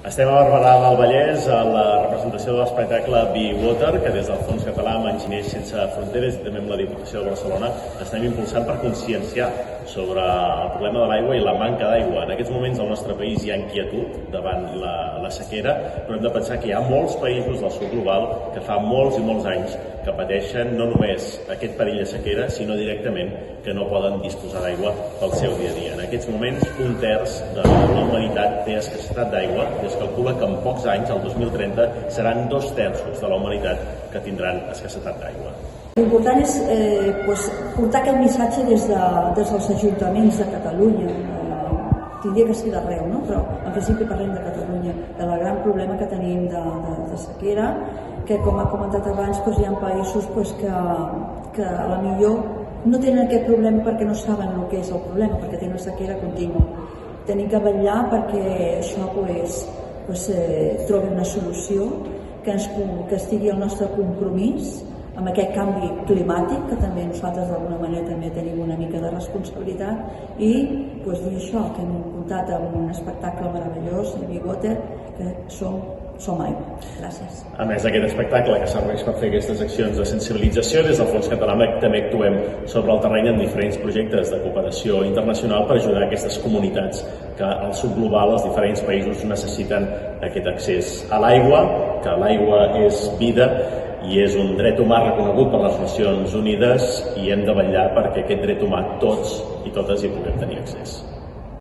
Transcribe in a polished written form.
Estem a Barberà del Vallès a la representació de l'espectacle Be Water, que des del Fons Català amb Enginyers Sense Fronteres i també amb la Diputació de Barcelona estem impulsant per conscienciar sobre el problema de l'aigua i la manca d'aigua. En aquests moments al nostre país hi ha inquietud davant la sequera, però hem de pensar que hi ha molts països del sud global que fa molts i molts anys que pateixen no només aquest perill de sequera, sinó directament que no poden disposar d'aigua pel seu dia a dia. En aquests moments, un terç de la humanitat té escassetat d'aigua i es calcula que en pocs anys, el 2030, seran 2/3 de la humanitat que tindran escassetat d'aigua. L'important és portar aquest missatge des dels ajuntaments de Catalunya, diria que sí d'arreu, no? Però en principi parlem de Catalunya, del gran problema que tenim de sequera, que com ha comentat abans hi ha països que a la millor no tenen aquest problema perquè no saben el que és el problema, perquè tenen sequera contínua. Tenim que vetllar perquè això trobi una solució, que estigui el nostre compromís amb aquest canvi climàtic, que també nosaltres d'alguna manera també tenim una mica de responsabilitat, i dir això, que hem comptat amb un espectacle meravellós, Be Water, que som aigua. Gràcies. A més d'aquest espectacle que serveix per fer aquestes accions de sensibilització, des del Fons Català també actuem sobre el terreny en diferents projectes de cooperació internacional per ajudar aquestes comunitats que al sud global, els diferents països, necessiten aquest accés a l'aigua, que l'aigua és vida i és un dret humà reconegut per les Nacions Unides i hem de vetllar perquè aquest dret humà tots i totes hi puguem tenir accés.